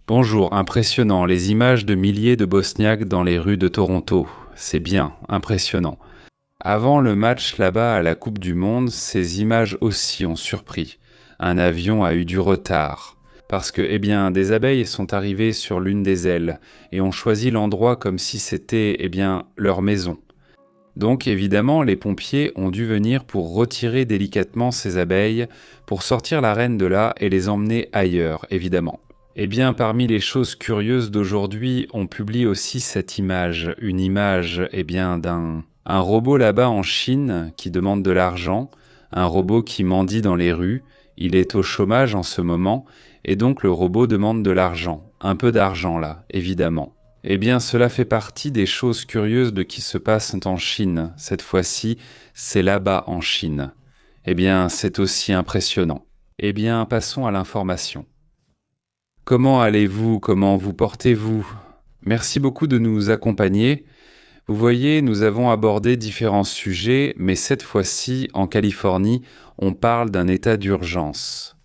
Bonjour, impressionnant, les images de milliers de Bosniaques dans les rues de Toronto. C'est bien, impressionnant. Avant le match là-bas à la Coupe du Monde, ces images aussi ont surpris. Un avion a eu du retard. Parce que, des abeilles sont arrivées sur l'une des ailes et ont choisi l'endroit comme si c'était, leur maison. Donc, évidemment, les pompiers ont dû venir pour retirer délicatement ces abeilles, pour sortir la reine de là et les emmener ailleurs, évidemment. Parmi les choses curieuses d'aujourd'hui, on publie aussi cette image, une image, d'un un robot là-bas en Chine qui demande de l'argent, un robot qui mendie dans les rues, il est au chômage en ce moment, et donc le robot demande de l'argent, un peu d'argent là, évidemment. Cela fait partie des choses curieuses de qui se passent en Chine. Cette fois-ci, c'est là-bas en Chine. C'est aussi impressionnant. Passons à l'information. Comment allez-vous? Comment vous portez-vous? Merci beaucoup de nous accompagner. Vous voyez, nous avons abordé différents sujets, mais cette fois-ci, en Californie, on parle d'un état d'urgence.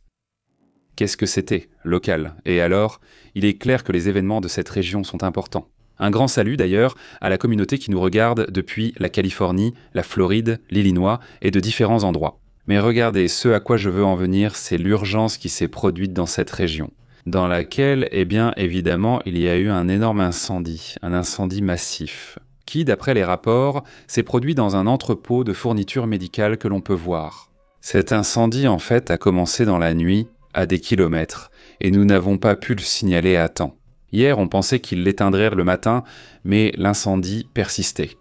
Qu'est-ce que c'était? Local. Et alors, il est clair que les événements de cette région sont importants. Un grand salut d'ailleurs à la communauté qui nous regarde depuis la Californie, la Floride, l'Illinois et de différents endroits. Mais regardez, ce à quoi je veux en venir, c'est l'urgence qui s'est produite dans cette région, dans laquelle, évidemment, il y a eu un énorme incendie, un incendie massif, qui, d'après les rapports, s'est produit dans un entrepôt de fournitures médicales que l'on peut voir. Cet incendie, en fait, a commencé dans la nuit, à des kilomètres, et nous n'avons pas pu le signaler à temps. Hier, on pensait qu'ils l'éteindraient le matin, mais l'incendie persistait.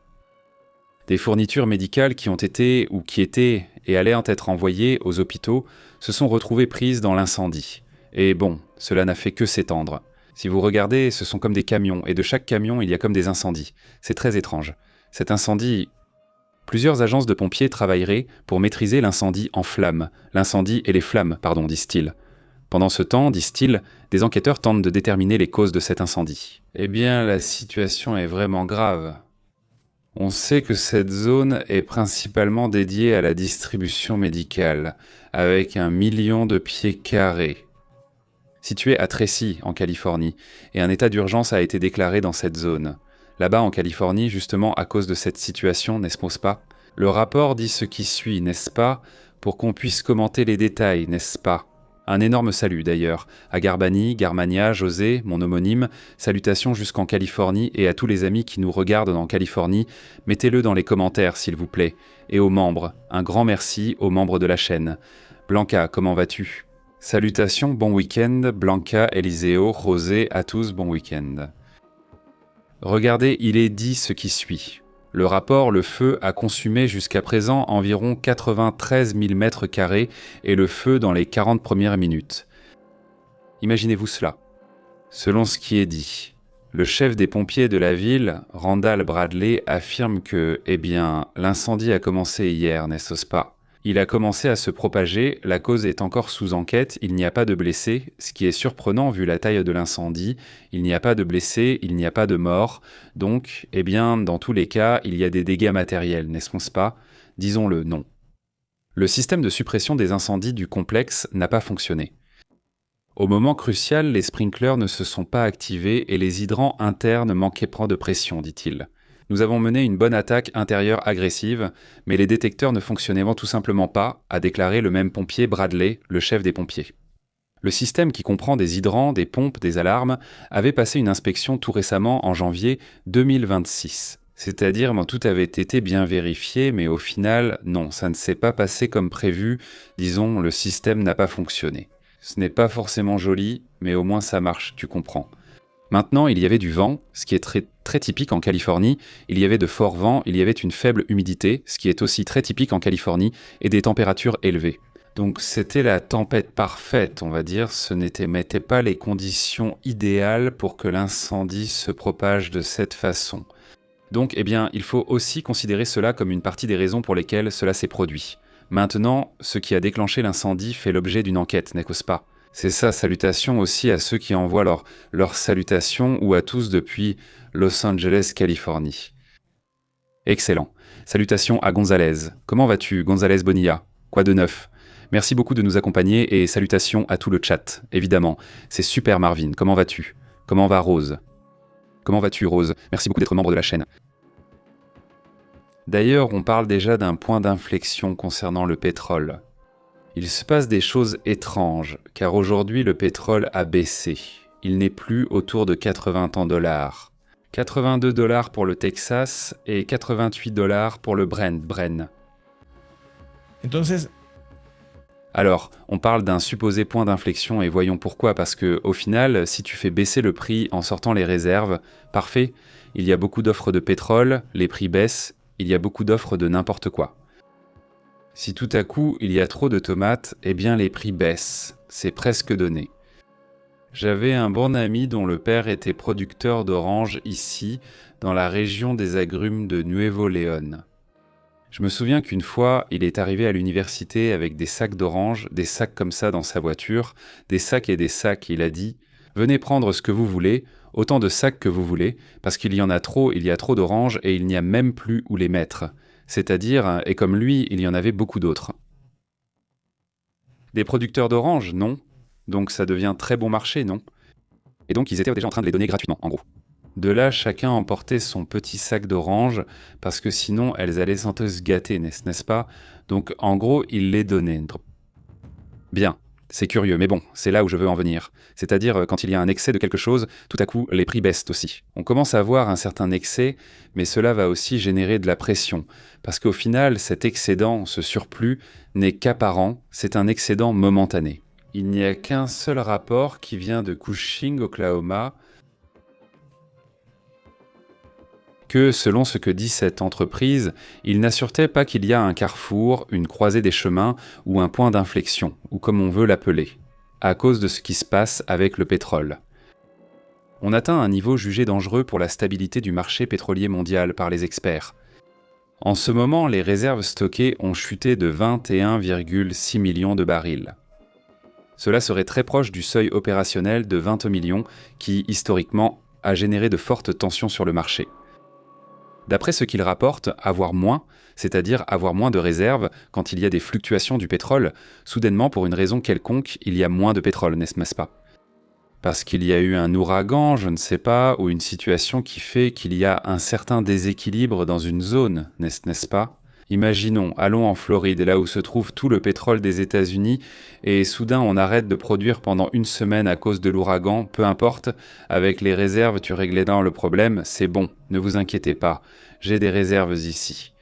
Des fournitures médicales qui ont été, ou qui étaient, et allaient être envoyées aux hôpitaux, se sont retrouvées prises dans l'incendie. Et bon, cela n'a fait que s'étendre. Si vous regardez, ce sont comme des camions, et de chaque camion, il y a comme des incendies. C'est très étrange. Cet incendie... Plusieurs agences de pompiers travailleraient pour maîtriser l'incendie en flammes. L'incendie et les flammes, disent-ils. Pendant ce temps, disent-ils, des enquêteurs tentent de déterminer les causes de cet incendie. La situation est vraiment grave. On sait que cette zone est principalement dédiée à la distribution médicale, avec 1 million de pieds carrés. Située à Tracy, en Californie, et un état d'urgence a été déclaré dans cette zone. Là-bas, en Californie, justement à cause de cette situation, n'est-ce pas? Le rapport dit ce qui suit, n'est-ce pas? Pour qu'on puisse commenter les détails, n'est-ce pas? Un énorme salut d'ailleurs, à Garbani, Garmania, José, mon homonyme, salutations jusqu'en Californie et à tous les amis qui nous regardent en Californie, mettez-le dans les commentaires s'il vous plaît. Et aux membres, un grand merci aux membres de la chaîne. Blanca, comment vas-tu? Salutations, bon week-end, Blanca, Eliseo, José, à tous, bon week-end. Regardez, il est dit ce qui suit. Le rapport, le feu a consumé jusqu'à présent environ 93 000 mètres carrés et le feu dans les 40 premières minutes. Imaginez-vous cela. Selon ce qui est dit, le chef des pompiers de la ville, Randall Bradley, affirme que, l'incendie a commencé hier, n'est-ce pas? Il a commencé à se propager, la cause est encore sous enquête, il n'y a pas de blessés, ce qui est surprenant vu la taille de l'incendie, il n'y a pas de blessés, il n'y a pas de morts, donc, dans tous les cas, il y a des dégâts matériels, n'est-ce pas? Disons-le, non. Le système de suppression des incendies du complexe n'a pas fonctionné. Au moment crucial, les sprinklers ne se sont pas activés et les hydrants internes manquaient de pression, dit-il. Nous avons mené une bonne attaque intérieure agressive, mais les détecteurs ne fonctionnaient tout simplement pas, a déclaré le même pompier Bradley, le chef des pompiers. Le système qui comprend des hydrants, des pompes, des alarmes, avait passé une inspection tout récemment en janvier 2026. C'est-à-dire tout avait été bien vérifié, mais au final, non, ça ne s'est pas passé comme prévu, disons, le système n'a pas fonctionné. Ce n'est pas forcément joli, mais au moins ça marche, tu comprends. Maintenant, il y avait du vent, ce qui est très, très typique en Californie, il y avait de forts vents, il y avait une faible humidité, ce qui est aussi très typique en Californie, et des températures élevées. Donc c'était la tempête parfaite, on va dire, ce n'était pas les conditions idéales pour que l'incendie se propage de cette façon. Donc, il faut aussi considérer cela comme une partie des raisons pour lesquelles cela s'est produit. Maintenant, ce qui a déclenché l'incendie fait l'objet d'une enquête, n'est-ce pas? C'est ça, salutations aussi à ceux qui envoient leurs salutations ou à tous depuis Los Angeles, Californie. Excellent. Salutations à Gonzalez. Comment vas-tu, Gonzalez Bonilla? Quoi de neuf? Merci beaucoup de nous accompagner et salutations à tout le chat, évidemment. C'est super Marvin, comment vas-tu? Comment va Rose? Comment vas-tu Rose? Merci beaucoup d'être membre de la chaîne. D'ailleurs, on parle déjà d'un point d'inflexion concernant le pétrole. Il se passe des choses étranges, car aujourd'hui le pétrole a baissé. Il n'est plus autour de 80 $. 82 $ pour le Texas et 88 $ pour le Bren. Entonces, Alors, on parle d'un supposé point d'inflexion et voyons pourquoi, parce que au final, si tu fais baisser le prix en sortant les réserves, parfait, il y a beaucoup d'offres de pétrole, les prix baissent, il y a beaucoup d'offres de n'importe quoi. Si tout à coup il y a trop de tomates, eh bien les prix baissent, c'est presque donné. J'avais un bon ami dont le père était producteur d'oranges ici, dans la région des agrumes de Nuevo León. Je me souviens qu'une fois, il est arrivé à l'université avec des sacs d'oranges, des sacs comme ça dans sa voiture, des sacs et des sacs, il a dit « Venez prendre ce que vous voulez, autant de sacs que vous voulez, parce qu'il y en a trop, il y a trop d'oranges et il n'y a même plus où les mettre. » C'est-à-dire, et comme lui, il y en avait beaucoup d'autres. Des producteurs d'oranges, non. Donc ça devient très bon marché, non. Et donc ils étaient déjà en train de les donner gratuitement, en gros. De là, chacun emportait son petit sac d'oranges, parce que sinon elles allaient se gâter, n'est-ce pas? Donc en gros, ils les donnaient. Bien, c'est curieux, mais bon, c'est là où je veux en venir. C'est-à-dire, quand il y a un excès de quelque chose, tout à coup, les prix baissent aussi. On commence à voir un certain excès, mais cela va aussi générer de la pression. Parce qu'au final, cet excédent, ce surplus, n'est qu'apparent, c'est un excédent momentané. Il n'y a qu'un seul rapport qui vient de Cushing, Oklahoma, que, selon ce que dit cette entreprise, il n'assurait pas qu'il y a un carrefour, une croisée des chemins ou un point d'inflexion, ou comme on veut l'appeler, à cause de ce qui se passe avec le pétrole. On atteint un niveau jugé dangereux pour la stabilité du marché pétrolier mondial par les experts. En ce moment, les réserves stockées ont chuté de 21,6 millions de barils. Cela serait très proche du seuil opérationnel de 20 millions qui, historiquement, a généré de fortes tensions sur le marché. D'après ce qu'il rapporte, avoir moins, c'est-à-dire avoir moins de réserves quand il y a des fluctuations du pétrole, soudainement pour une raison quelconque, il y a moins de pétrole, n'est-ce pas? Parce qu'il y a eu un ouragan, je ne sais pas, ou une situation qui fait qu'il y a un certain déséquilibre dans une zone, n'est-ce pas? Imaginons, allons en Floride, là où se trouve tout le pétrole des États-Unis, et soudain on arrête de produire pendant une semaine à cause de l'ouragan, peu importe, avec les réserves tu réglais dans le problème, c'est bon, ne vous inquiétez pas, j'ai des réserves ici.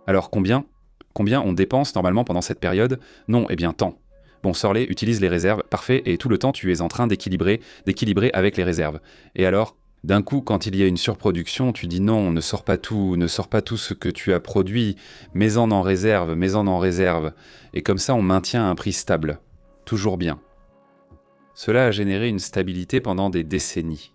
Alors combien? Combien on dépense normalement pendant cette période? Non, eh bien tant. Bon, sors-les, utilise les réserves, parfait, et tout le temps tu es en train d'équilibrer avec les réserves. Et alors? D'un coup, quand il y a une surproduction, tu dis non, ne sors pas tout ce que tu as produit, mets-en en réserve, et comme ça on maintient un prix stable. Toujours bien. Cela a généré une stabilité pendant des décennies.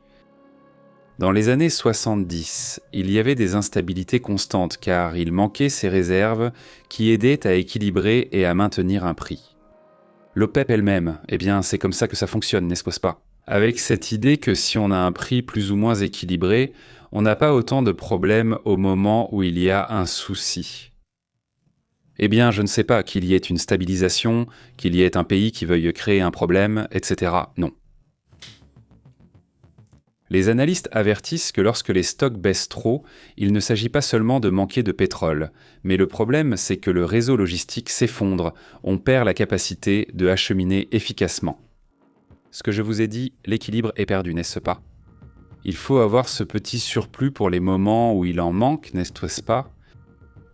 Dans les années 70, il y avait des instabilités constantes car il manquait ces réserves qui aidaient à équilibrer et à maintenir un prix. L'OPEP elle-même, eh bien c'est comme ça que ça fonctionne, n'est-ce pas? Avec cette idée que si on a un prix plus ou moins équilibré, on n'a pas autant de problèmes au moment où il y a un souci. Eh bien, je ne sais pas qu'il y ait une stabilisation, qu'il y ait un pays qui veuille créer un problème, etc. Non. Les analystes avertissent que lorsque les stocks baissent trop, il ne s'agit pas seulement de manquer de pétrole, mais le problème c'est que le réseau logistique s'effondre, on perd la capacité de acheminer efficacement. Ce que je vous ai dit, l'équilibre est perdu, n'est-ce pas? Il faut avoir ce petit surplus pour les moments où il en manque, n'est-ce pas?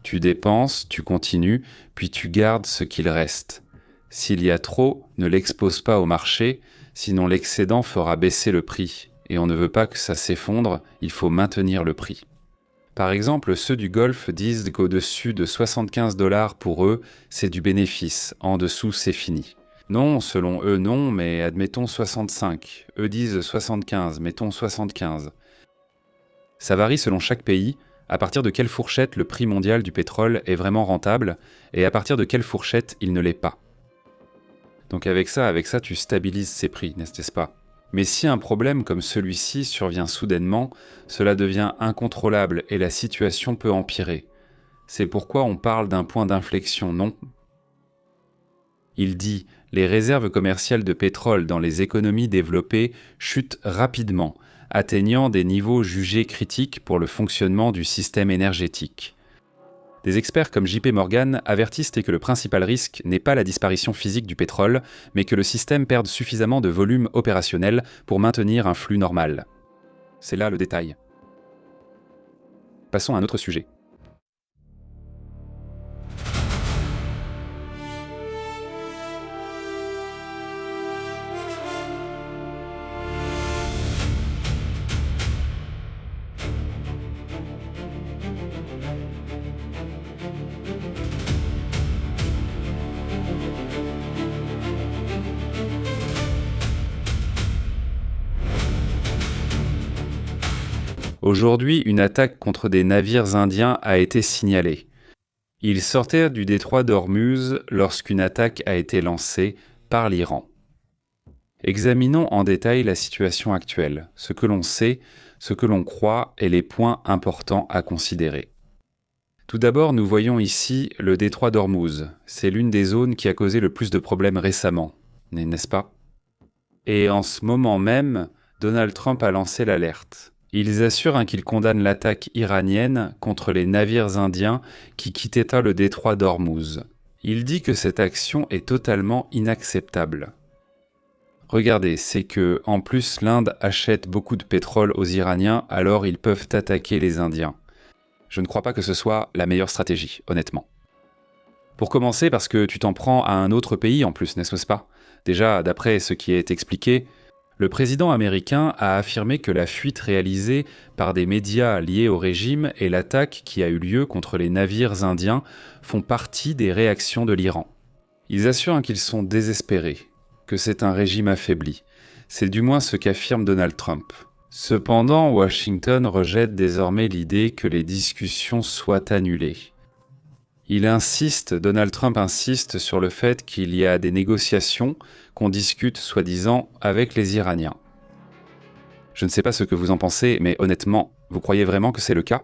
Tu dépenses, tu continues, puis tu gardes ce qu'il reste. S'il y a trop, ne l'expose pas au marché, sinon l'excédent fera baisser le prix. Et on ne veut pas que ça s'effondre, il faut maintenir le prix. Par exemple, ceux du Golfe disent qu'au-dessus de 75 $ pour eux, c'est du bénéfice, en dessous c'est fini. Non, selon eux non, mais admettons 65. Eux disent 75, mettons 75. Ça varie selon chaque pays, à partir de quelle fourchette le prix mondial du pétrole est vraiment rentable, et à partir de quelle fourchette il ne l'est pas. Donc avec ça, tu stabilises ces prix, n'est-ce pas? Mais si un problème comme celui-ci survient soudainement, cela devient incontrôlable et la situation peut empirer. C'est pourquoi on parle d'un point d'inflexion, non? Il dit « Les réserves commerciales de pétrole dans les économies développées chutent rapidement, atteignant des niveaux jugés critiques pour le fonctionnement du système énergétique. » Des experts comme JP Morgan avertissent que le principal risque n'est pas la disparition physique du pétrole, mais que le système perde suffisamment de volume opérationnel pour maintenir un flux normal. C'est là le détail. Passons à un autre sujet. Aujourd'hui, une attaque contre des navires indiens a été signalée. Ils sortaient du détroit d'Ormuz lorsqu'une attaque a été lancée par l'Iran. Examinons en détail la situation actuelle, ce que l'on sait, ce que l'on croit et les points importants à considérer. Tout d'abord, nous voyons ici le détroit d'Ormuz. C'est l'une des zones qui a causé le plus de problèmes récemment, n'est-ce pas? Et en ce moment même, Donald Trump a lancé l'alerte. Ils assurent qu'ils condamnent l'attaque iranienne contre les navires indiens qui quittaient le détroit d'Ormuz. Il dit que cette action est totalement inacceptable. Regardez, c'est que, en plus, l'Inde achète beaucoup de pétrole aux Iraniens, alors ils peuvent attaquer les Indiens. Je ne crois pas que ce soit la meilleure stratégie, honnêtement. Pour commencer, parce que tu t'en prends à un autre pays en plus, n'est-ce pas? Déjà, d'après ce qui est expliqué, le président américain a affirmé que la fuite réalisée par des médias liés au régime et l'attaque qui a eu lieu contre les navires indiens font partie des réactions de l'Iran. Ils assurent qu'ils sont désespérés, que c'est un régime affaibli. C'est du moins ce qu'affirme Donald Trump. Cependant, Washington rejette désormais l'idée que les discussions soient annulées. Donald Trump insiste sur le fait qu'il y a des négociations, qu'on discute soi-disant avec les Iraniens. Je ne sais pas ce que vous en pensez, mais honnêtement, vous croyez vraiment que c'est le cas?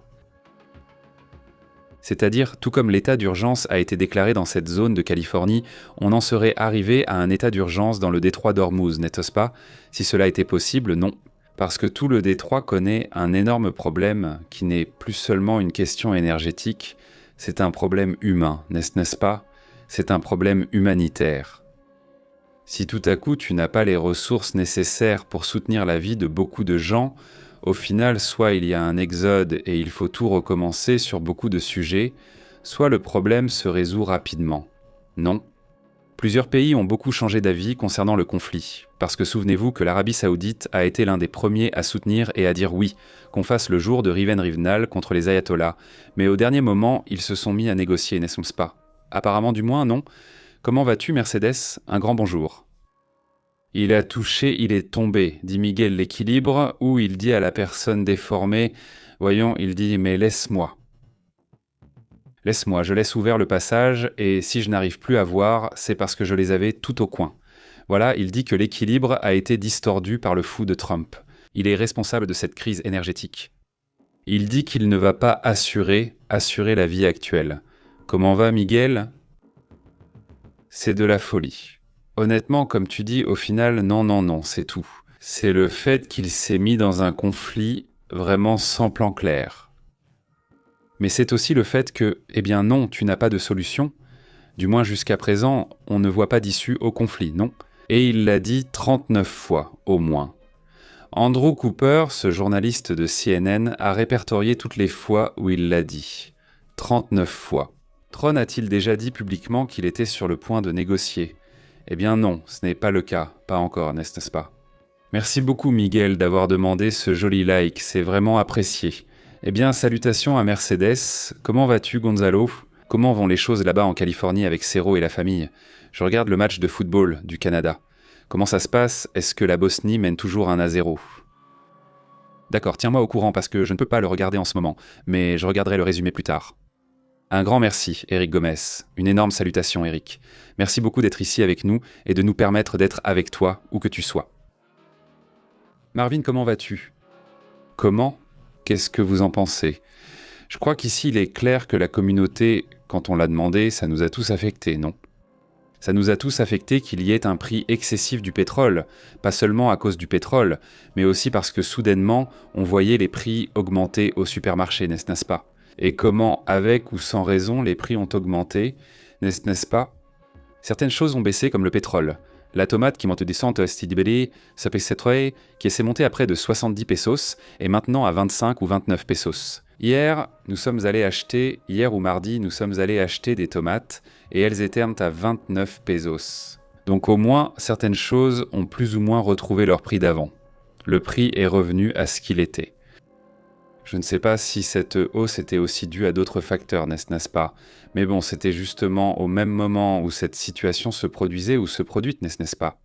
C'est-à-dire, tout comme l'état d'urgence a été déclaré dans cette zone de Californie, on en serait arrivé à un état d'urgence dans le détroit d'Ormuz, n'est-ce pas? Si cela était possible, non. Parce que tout le détroit connaît un énorme problème qui n'est plus seulement une question énergétique, c'est un problème humain, n'est-ce pas? C'est un problème humanitaire. Si tout à coup tu n'as pas les ressources nécessaires pour soutenir la vie de beaucoup de gens, au final, soit il y a un exode et il faut tout recommencer sur beaucoup de sujets, soit le problème se résout rapidement. Non. Plusieurs pays ont beaucoup changé d'avis concernant le conflit, parce que souvenez-vous que l'Arabie Saoudite a été l'un des premiers à soutenir et à dire oui, qu'on fasse le jour de Riven Rivnal contre les ayatollahs, mais au dernier moment, ils se sont mis à négocier, n'est-ce pas? Apparemment du moins, non. Comment vas-tu, Mercedes? Un grand bonjour. Il a touché, il est tombé, dit Miguel l'équilibre, ou il dit à la personne déformée, voyons, il dit, mais laisse-moi. Laisse-moi, je laisse ouvert le passage, et si je n'arrive plus à voir, c'est parce que je les avais tout au coin. Voilà, il dit que l'équilibre a été distordu par le fou de Trump. Il est responsable de cette crise énergétique. Il dit qu'il ne va pas assurer la vie actuelle. Comment va, Miguel? C'est de la folie. Honnêtement, comme tu dis, au final, non, c'est tout. C'est le fait qu'il s'est mis dans un conflit vraiment sans plan clair. Mais c'est aussi le fait que, eh bien non, tu n'as pas de solution. Du moins jusqu'à présent, on ne voit pas d'issue au conflit, non? Et il l'a dit 39 fois, au moins. Andrew Cooper, ce journaliste de CNN, a répertorié toutes les fois où il l'a dit. 39 fois. Tron a-t-il déjà dit publiquement qu'il était sur le point de négocier? Eh bien non, ce n'est pas le cas, pas encore, n'est-ce pas? Merci beaucoup Miguel d'avoir demandé ce joli like, c'est vraiment apprécié. Eh bien, salutations à Mercedes. Comment vas-tu, Gonzalo? Comment vont les choses là-bas en Californie avec Cerro et la famille? Je regarde le match de football du Canada. Comment ça se passe? Est-ce que la Bosnie mène toujours 1-0? D'accord, tiens-moi au courant parce que je ne peux pas le regarder en ce moment, mais je regarderai le résumé plus tard. Un grand merci, Eric Gomez. Une énorme salutation, Eric. Merci beaucoup d'être ici avec nous et de nous permettre d'être avec toi, où que tu sois. Marvin, comment vas-tu? Comment? Qu'est-ce que vous en pensez? Je crois qu'ici, il est clair que la communauté, quand on l'a demandé, ça nous a tous affectés, non? Ça nous a tous affecté qu'il y ait un prix excessif du pétrole, pas seulement à cause du pétrole, mais aussi parce que soudainement, on voyait les prix augmenter au supermarché, n'est-ce pas? Et comment, avec ou sans raison, les prix ont augmenté, n'est-ce pas? Certaines choses ont baissé comme le pétrole. La tomate qui monte descente à Stidibeli, qui s'est montée à près de 70 pesos, est maintenant à 25 ou 29 pesos. Hier ou mardi, nous sommes allés acheter des tomates et elles étaient à 29 pesos. Donc au moins, certaines choses ont plus ou moins retrouvé leur prix d'avant. Le prix est revenu à ce qu'il était. Je ne sais pas si cette hausse était aussi due à d'autres facteurs, n'est-ce pas? Mais bon, c'était justement au même moment où cette situation se produisait ou se produit, n'est-ce pas?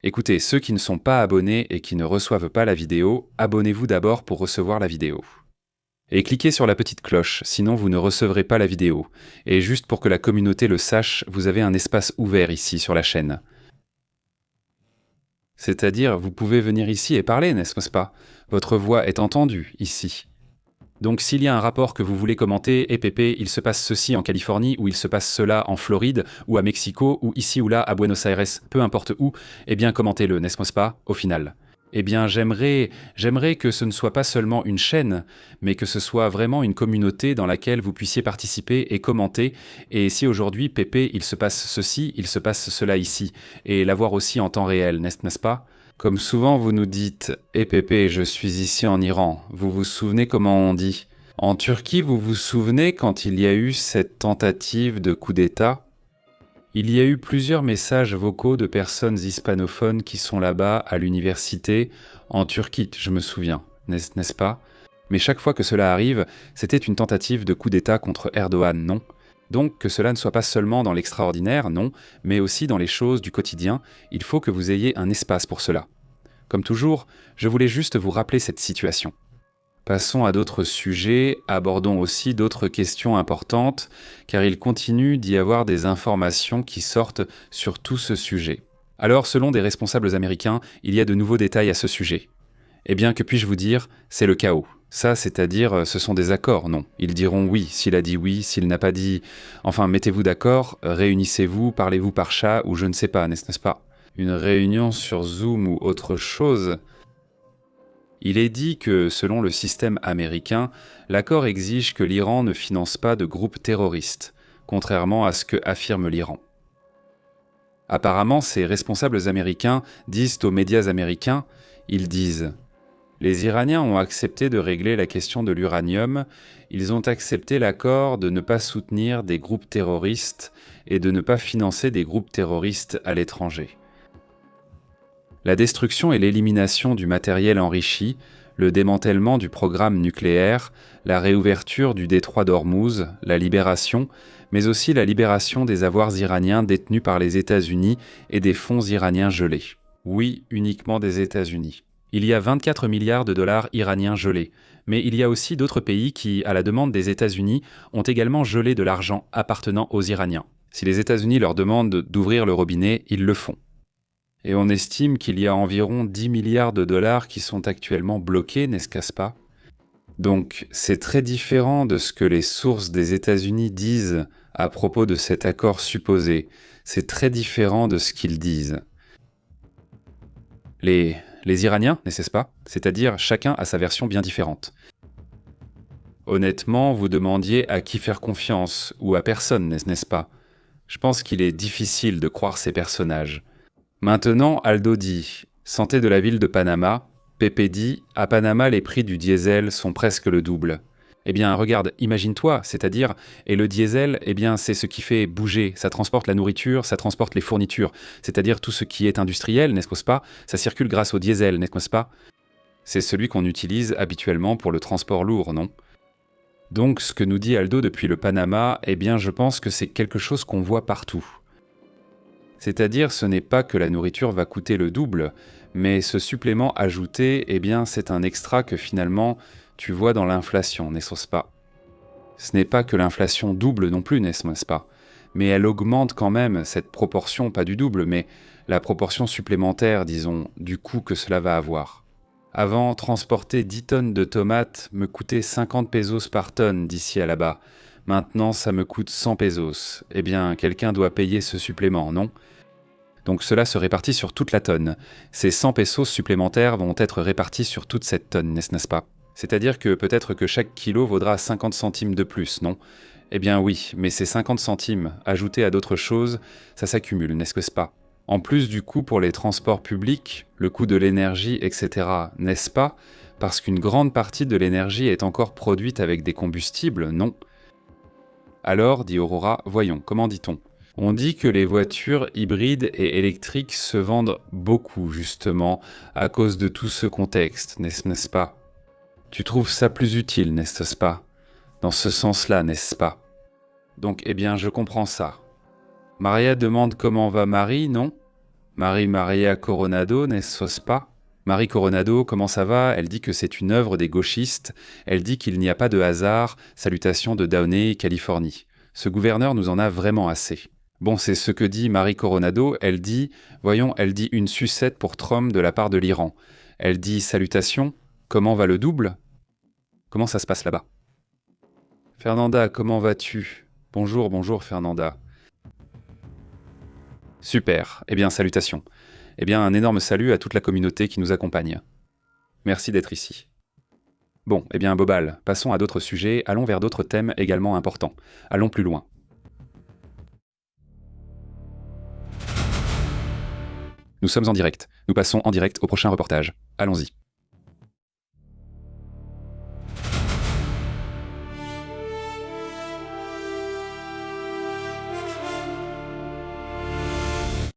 Écoutez, ceux qui ne sont pas abonnés et qui ne reçoivent pas la vidéo, abonnez-vous d'abord pour recevoir la vidéo. Et cliquez sur la petite cloche, sinon vous ne recevrez pas la vidéo. Et juste pour que la communauté le sache, vous avez un espace ouvert ici sur la chaîne. C'est-à-dire, vous pouvez venir ici et parler, n'est-ce pas? Votre voix est entendue ici. Donc s'il y a un rapport que vous voulez commenter, Pépé, il se passe ceci en Californie, ou il se passe cela en Floride, ou à Mexico, ou ici ou là à Buenos Aires, peu importe où, eh bien commentez-le, n'est-ce pas, au final. Eh bien j'aimerais que ce ne soit pas seulement une chaîne, mais que ce soit vraiment une communauté dans laquelle vous puissiez participer et commenter, et si aujourd'hui, Pépé, il se passe ceci, il se passe cela ici, et l'avoir aussi en temps réel, n'est-ce pas? Comme souvent vous nous dites « Pépé, je suis ici en Iran », vous vous souvenez comment on dit? En Turquie, vous vous souvenez quand il y a eu cette tentative de coup d'État? Il y a eu plusieurs messages vocaux de personnes hispanophones qui sont là-bas à l'université, en Turquie, je me souviens, n'est-ce pas? Mais chaque fois que cela arrive, c'était une tentative de coup d'État contre Erdogan, non? Donc que cela ne soit pas seulement dans l'extraordinaire, non, mais aussi dans les choses du quotidien, il faut que vous ayez un espace pour cela. Comme toujours, je voulais juste vous rappeler cette situation. Passons à d'autres sujets, abordons aussi d'autres questions importantes, car il continue d'y avoir des informations qui sortent sur tout ce sujet. Alors, selon des responsables américains, il y a de nouveaux détails à ce sujet. Eh bien, que puis-je vous dire, c'est le chaos. Ça, c'est-à-dire, ce sont des accords, non. Ils diront oui, s'il a dit oui, s'il n'a pas dit... Enfin, mettez-vous d'accord, réunissez-vous, parlez-vous par chat, ou je ne sais pas, n'est-ce pas? Une réunion sur Zoom ou autre chose... Il est dit que, selon le système américain, l'accord exige que l'Iran ne finance pas de groupes terroristes, contrairement à ce que affirme l'Iran. Apparemment, ces responsables américains disent aux médias américains, ils disent « Les Iraniens ont accepté de régler la question de l'uranium, ils ont accepté l'accord de ne pas soutenir des groupes terroristes et de ne pas financer des groupes terroristes à l'étranger. » La destruction et l'élimination du matériel enrichi, le démantèlement du programme nucléaire, la réouverture du détroit d'Ormuz, la libération, mais aussi la libération des avoirs iraniens détenus par les États-Unis et des fonds iraniens gelés. Oui, uniquement des États-Unis. Il y a 24 milliards de dollars iraniens gelés, mais il y a aussi d'autres pays qui, à la demande des États-Unis, ont également gelé de l'argent appartenant aux Iraniens. Si les États-Unis leur demandent d'ouvrir le robinet, ils le font. Et on estime qu'il y a environ 10 milliards de dollars qui sont actuellement bloqués, n'est-ce pas? Donc, c'est très différent de ce que les sources des États-Unis disent à propos de cet accord supposé. C'est très différent de ce qu'ils disent. Les Iraniens, n'est-ce pas? C'est-à-dire, chacun a sa version bien différente. Honnêtement, vous demandiez à qui faire confiance, ou à personne, n'est-ce pas? Je pense qu'il est difficile de croire ces personnages. Maintenant, Aldo dit « Santé de la ville de Panama ». Pépé dit « À Panama, les prix du diesel sont presque le double ». Eh bien, regarde, imagine-toi, c'est-à-dire, et le diesel, eh bien, c'est ce qui fait bouger, ça transporte la nourriture, ça transporte les fournitures, c'est-à-dire tout ce qui est industriel, n'est-ce pas? Ça circule grâce au diesel, n'est-ce pas? C'est celui qu'on utilise habituellement pour le transport lourd, non? Donc, ce que nous dit Aldo depuis le Panama, eh bien, je pense que c'est quelque chose qu'on voit partout. C'est-à-dire, ce n'est pas que la nourriture va coûter le double, mais ce supplément ajouté, eh bien, c'est un extra que finalement, tu vois dans l'inflation, n'est-ce pas? Ce n'est pas que l'inflation double non plus, n'est-ce pas? Mais elle augmente quand même cette proportion, pas du double, mais la proportion supplémentaire, disons, du coût que cela va avoir. Avant, transporter 10 tonnes de tomates me coûtait 50 pesos par tonne d'ici à là-bas. Maintenant, ça me coûte 100 pesos. Eh bien, quelqu'un doit payer ce supplément, non? Donc cela se répartit sur toute la tonne. Ces 100 pesos supplémentaires vont être répartis sur toute cette tonne, n'est-ce pas? C'est-à-dire que peut-être que chaque kilo vaudra 50 centimes de plus, non? Eh bien oui, mais ces 50 centimes, ajoutés à d'autres choses, ça s'accumule, n'est-ce pas? En plus du coût pour les transports publics, le coût de l'énergie, etc., n'est-ce pas? Parce qu'une grande partie de l'énergie est encore produite avec des combustibles, non? Alors, dit Aurora, voyons, comment dit-on? On dit que les voitures hybrides et électriques se vendent beaucoup, justement, à cause de tout ce contexte, n'est-ce pas? Tu trouves ça plus utile, n'est-ce pas? Dans ce sens-là, n'est-ce pas? Donc, eh bien, je comprends ça. Maria demande comment va Marie, non? Marie Maria Coronado, n'est-ce pas? Marie Coronado, comment ça va? Elle dit que c'est une œuvre des gauchistes. Elle dit qu'il n'y a pas de hasard. Salutations de Downey, Californie. Ce gouverneur nous en a vraiment assez. Bon, c'est ce que dit Marie Coronado. Elle dit, voyons, elle dit une sucette pour Trump de la part de l'Iran. Elle dit salutations. Comment va le double? Comment ça se passe là-bas? Fernanda, comment vas-tu? Bonjour, bonjour Fernanda. Super, eh bien salutations. Eh bien un énorme salut à toute la communauté qui nous accompagne. Merci d'être ici. Bon, eh bien Bobal, passons à d'autres sujets, allons vers d'autres thèmes également importants. Allons plus loin. Nous sommes en direct. Nous passons en direct au prochain reportage. Allons-y.